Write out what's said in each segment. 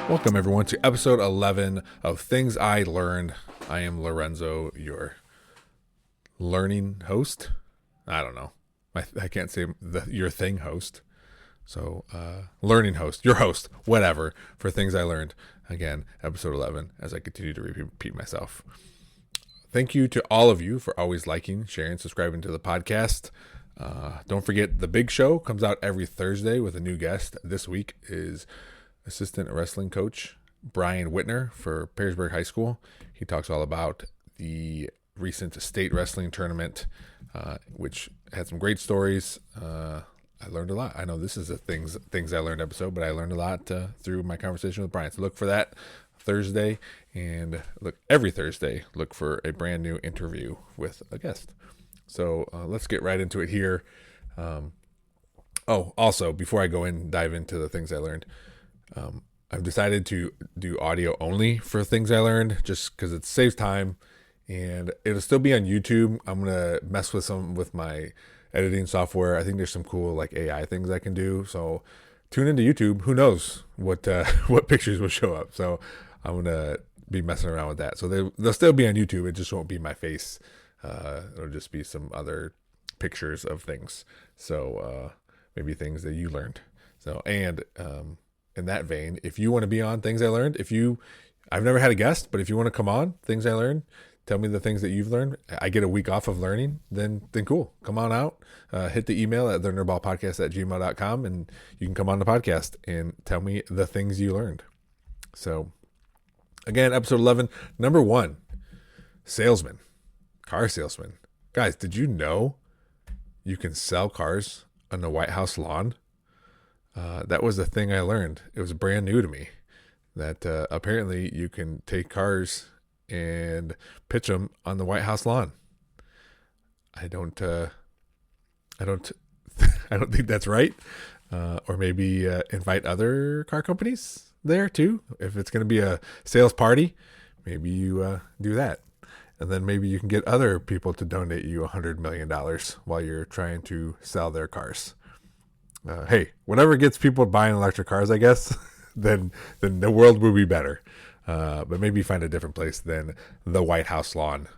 Welcome, everyone, to episode 11 of Things I Learned. I am Lorenzo, your learning host. I don't know. I can't say your thing host. So, learning host, your host, whatever, for Things I Learned. Again, episode 11, as I continue to repeat myself. Thank you to all of you for always liking, sharing, subscribing to the podcast. Don't forget, the big show comes out every Thursday with a new guest. This week is assistant wrestling coach Brian Whitner for Perrysburg High School. He talks all about the recent state wrestling tournament, which had some great stories. I learned a lot. I know this is a things I learned episode, but I learned a lot through my conversation with Brian. So look for that Thursday, and look every Thursday. Look for a brand new interview with a guest. So let's get right into it here. Also, before I dive into the things I learned, I've decided to do audio only for things I learned, just because it saves time, and it'll still be on YouTube. I'm gonna mess with my editing software. I think there's some cool like AI things I can do. So tune into YouTube. Who knows what pictures will show up? So I'm gonna be messing around with that. So they'll still be on YouTube. It just won't be my face. It'll just be some other pictures of things. So maybe things that you learned. So in that vein, if you want to be on Things I Learned, I've never had a guest, but if you want to come on Things I Learned, tell me the things that you've learned. I get a week off of learning, then cool. Come on out, hit the email at thenerdballpodcast@gmail.com, and you can come on the podcast and tell me the things you learned. So again, episode 11, number 1, Salesman, car salesman. Guys, did you know you can sell cars on the White House lawn? That was the thing I learned. It was brand new to me that apparently you can take cars and pitch them on the White House lawn. I don't think that's right. Or maybe invite other car companies there too. If it's going to be a sales party, maybe you do that. And then maybe you can get other people to donate you $100 million while you're trying to sell their cars. Hey, whatever gets people buying electric cars, I guess, then the world will be better. But maybe find a different place than the White House lawn.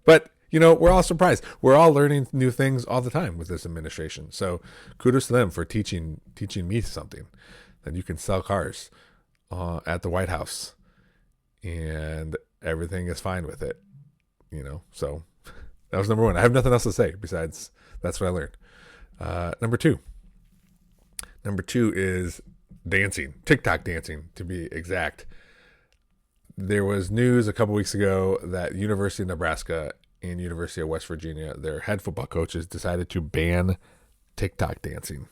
But, we're all surprised. We're all learning new things all the time with this administration. So kudos to them for teaching me something, that you can sell cars at the White House and everything is fine with it. So that was number 1. I have nothing else to say besides that's what I learned. Number two is dancing, Tik Tok dancing to be exact. There was news a couple weeks ago that University of Nebraska and University of West Virginia, their head football coaches decided to ban Tik Tok dancing.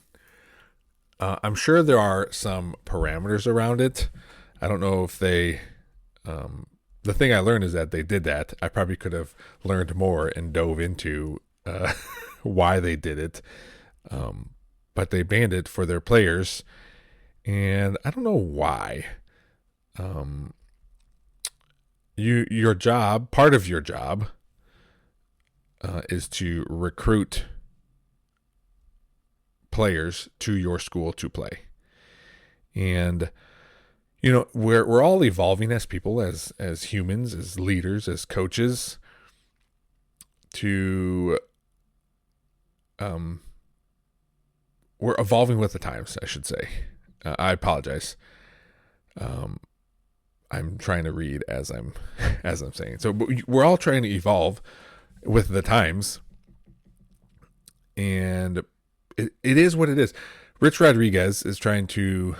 I'm sure there are some parameters around it. I don't know if the thing I learned is that they did that. I probably could have learned more and dove into why they did it. But they banned it for their players, and I don't know why. Your job, part of your job, is to recruit players to your school to play, and we're all evolving as people, as humans, as leaders, as coaches, to we're evolving with the times, I should say. I apologize. I'm trying to read as I'm saying. So we're all trying to evolve with the times, and it is what it is. Rich Rodriguez is trying to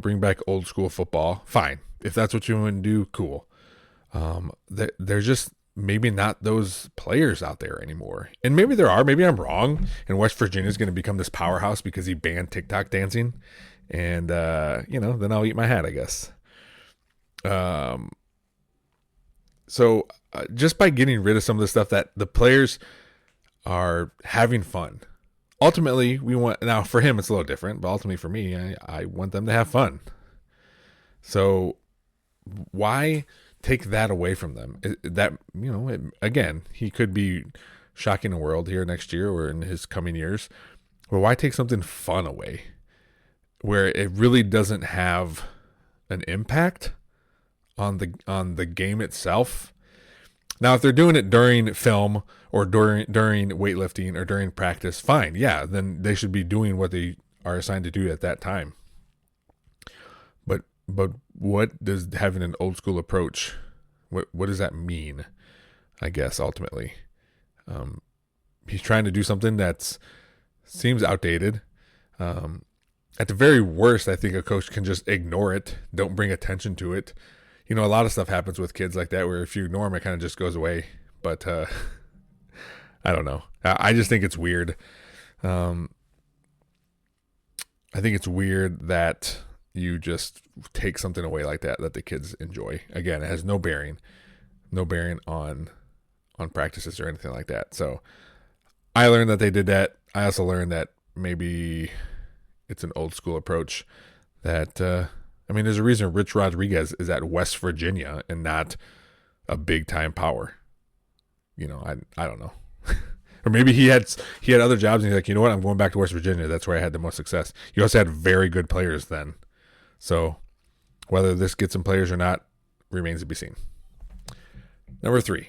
bring back old school football. Fine, if that's what you want to do, cool. There's just maybe not those players out there anymore. And maybe there are. Maybe I'm wrong. And West Virginia is going to become this powerhouse because he banned Tik Tok dancing. And, then I'll eat my hat, I guess. So just by getting rid of some of the stuff that the players are having fun. Ultimately, now for him, it's a little different, but ultimately for me, I want them to have fun. So why take that away from them? Again, he could be shocking the world here next year or in his coming years. But why take something fun away where it really doesn't have an impact on the game itself. Now, if they're doing it during film or during weightlifting or during practice, fine. Yeah, then they should be doing what they are assigned to do at that time. But what does having an old school approach, what does that mean? I guess ultimately, he's trying to do something that seems outdated. At the very worst, I think a coach can just ignore it. Don't bring attention to it. A lot of stuff happens with kids like that where if you ignore them, it kind of just goes away. But I don't know. I just think it's weird. I think it's weird that you just take something away like that the kids enjoy. Again, it has no bearing on practices or anything like that. So I learned that they did that. I also learned that maybe it's an old school approach that, there's a reason Rich Rodriguez is at West Virginia and not a big time power. I don't know. Or maybe he had other jobs and he's like, you know what? I'm going back to West Virginia. That's where I had the most success. You also had very good players then. So whether this gets some players or not remains to be seen. Number 3,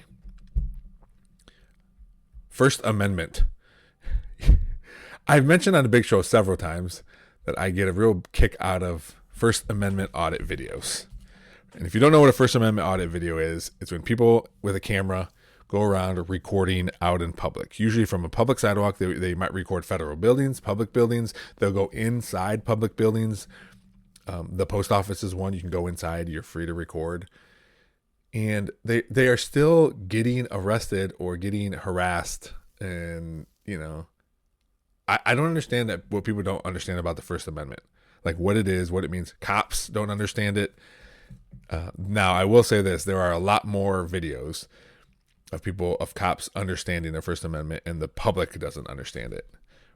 First Amendment. I've mentioned on the Big Show several times that I get a real kick out of First Amendment audit videos. And if you don't know what a First Amendment audit video is, it's when people with a camera go around recording out in public, usually from a public sidewalk. They might record federal buildings, public buildings. They'll go inside public buildings. The post office is one. You can go inside. You're free to record. And they are still getting arrested or getting harassed. And, I don't understand that, what people don't understand about the First Amendment. Like what it is, what it means. Cops don't understand it. Now, I will say this. There are a lot more videos of cops understanding the First Amendment, and the public doesn't understand it,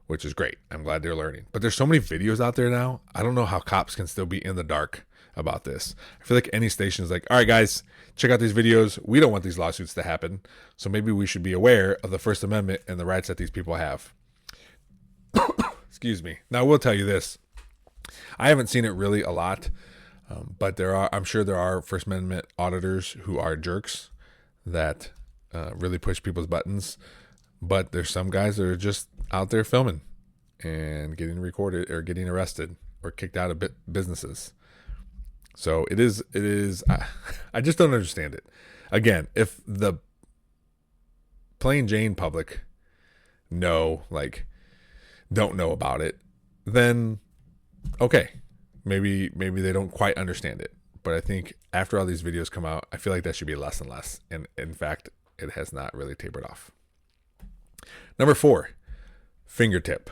which is great. I'm glad they're learning. But there's so many videos out there now. I don't know how cops can still be in the dark about this. I feel like any station is like, all right, guys, check out these videos. We don't want these lawsuits to happen. So maybe we should be aware of the First Amendment and the rights that these people have. Excuse me. Now, I will tell you this. I haven't seen it really a lot, but I'm sure there are First Amendment auditors who are jerks that really push people's buttons. But there's some guys that are just out there filming and getting recorded or getting arrested or kicked out of businesses. So it is. I just don't understand it. Again, if the plain Jane public don't know about it, then okay, maybe they don't quite understand it. But I think after all these videos come out, I feel like that should be less and less. And in fact, it has not really tapered off. Number 4, fingertip.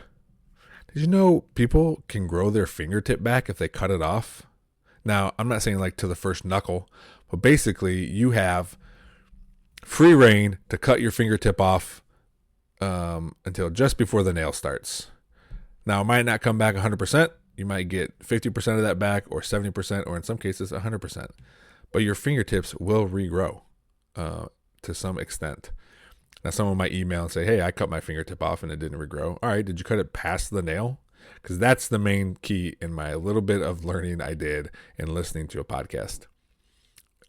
Did you know people can grow their fingertip back if they cut it off? Now, I'm not saying like to the first knuckle, but basically you have free reign to cut your fingertip off until just before the nail starts. Now, it might not come back 100%. You might get 50% of that back, or 70%, or in some cases 100%. But your fingertips will regrow to some extent. Now, someone might email and say, hey, I cut my fingertip off and it didn't regrow. All right, did you cut it past the nail? Because that's the main key in my little bit of learning I did in listening to a podcast.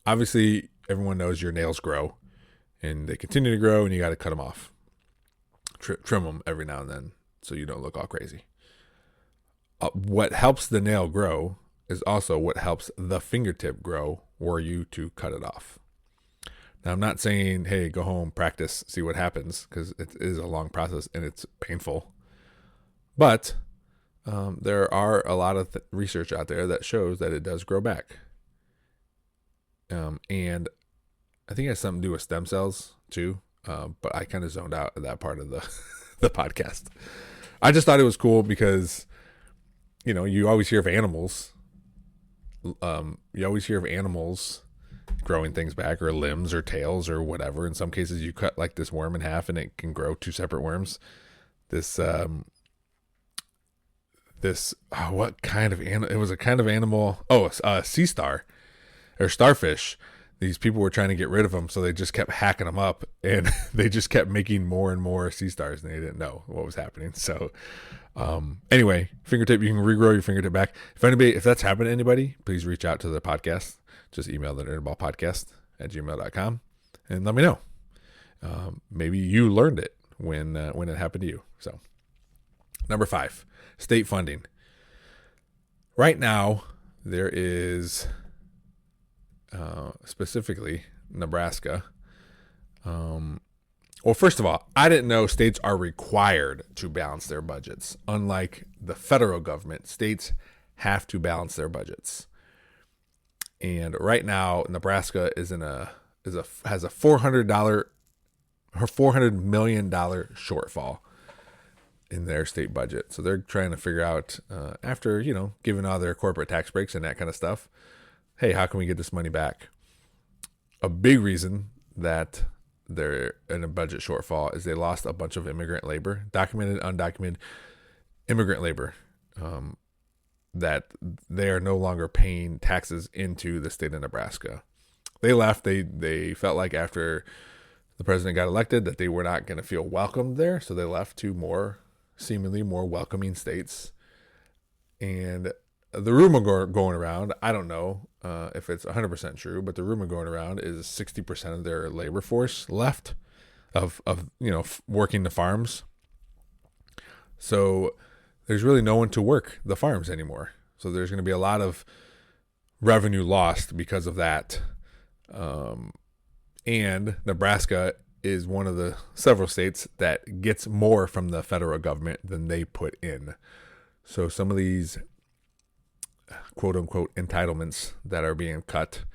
Obviously, everyone knows your nails grow and they continue to grow, and you got to cut them off. Trim them every now and then so you don't look all crazy. What helps the nail grow is also what helps the fingertip grow were you to cut it off. Now, I'm not saying, hey, go home, practice, see what happens, because it is a long process and it's painful. But there are a lot of research out there that shows that it does grow back. And I think it has something to do with stem cells too. But I kind of zoned out of that part of the podcast. I just thought it was cool because, you always hear of animals. You always hear of animals growing things back, or limbs or tails or whatever. In some cases, you cut like this worm in half and it can grow 2 separate worms. What kind of animal? It was a kind of animal. Oh, a sea star or starfish these people were trying to get rid of them, so they just kept hacking them up, and they just kept making more and more sea stars, and they didn't know what was happening. So anyway, Fingertip, you can regrow your fingertip back. If that's happened to anybody, please reach out to the podcast. Just email the nerdballpodcast@gmail.com and let me know. Maybe you learned it when it happened to you. So number 5, state funding. Right now, there is specifically Nebraska. Well, first of all, I didn't know states are required to balance their budgets. Unlike the federal government, states have to balance their budgets. And right now, Nebraska has a $400 million shortfall in their state budget. So they're trying to figure out, after, giving all their corporate tax breaks and that kind of stuff, hey, how can we get this money back? A big reason that they're in a budget shortfall is they lost a bunch of immigrant labor, documented, undocumented immigrant labor, that they are no longer paying taxes into the state of Nebraska. They left. They felt like after the president got elected that they were not going to feel welcomed there, so they left to seemingly more welcoming states. And the rumor going around, I don't know if it's 100% true, but the rumor going around is 60% of their labor force left of working the farms. So there's really no one to work the farms anymore. So there's going to be a lot of revenue lost because of that. And Nebraska is one of the several states that gets more from the federal government than they put in. So some of these quote unquote entitlements that are being cut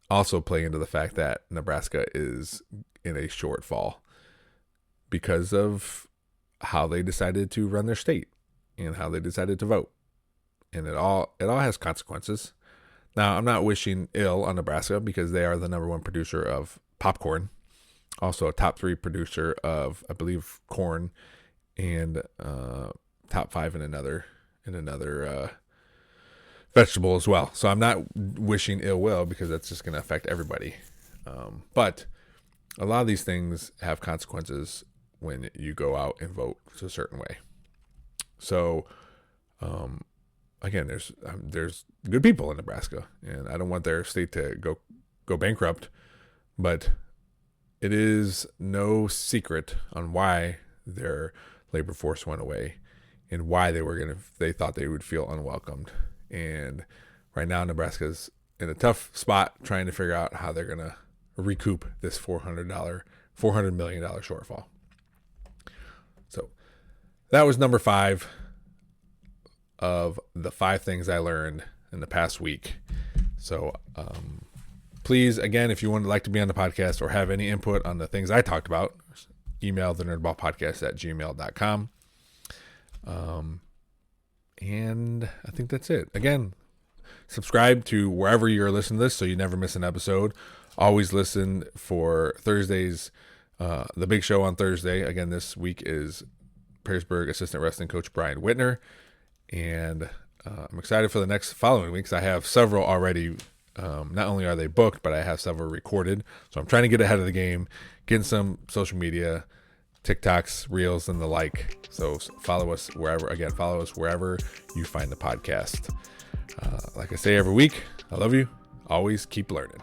also play into the fact that Nebraska is in a shortfall because of how they decided to run their state and how they decided to vote. And it all has consequences. Now, I'm not wishing ill on Nebraska because they are the number 1 producer of popcorn, also a top 3 producer of, I believe, corn, and top 5 in another vegetable as well. So I'm not wishing ill will because that's just going to affect everybody. But a lot of these things have consequences when you go out and vote a certain way. So, again, there's good people in Nebraska, and I don't want their state to go bankrupt, but it is no secret on why their labor force went away and why they thought they would feel unwelcomed. And right now, Nebraska's in a tough spot trying to figure out how they're going to recoup this $400 million shortfall. So that was number 5 of the 5 things I learned in the past week. So please, again, if you would like to be on the podcast or have any input on the things I talked about, email the nerdballpodcast@gmail.com. And I think that's it. Again, subscribe to wherever you're listening to this so you never miss an episode. Always listen for Thursdays, the big show on Thursday. Again, this week is Perrysburg assistant wrestling coach Brian Whitner. And I'm excited for the next following weeks. I have several already. Not only are they booked, but I have several recorded. So I'm trying to get ahead of the game, getting some social media, TikToks, Reels, and the like. So follow us wherever you find the podcast. Like I say every week, I love you. Always keep learning.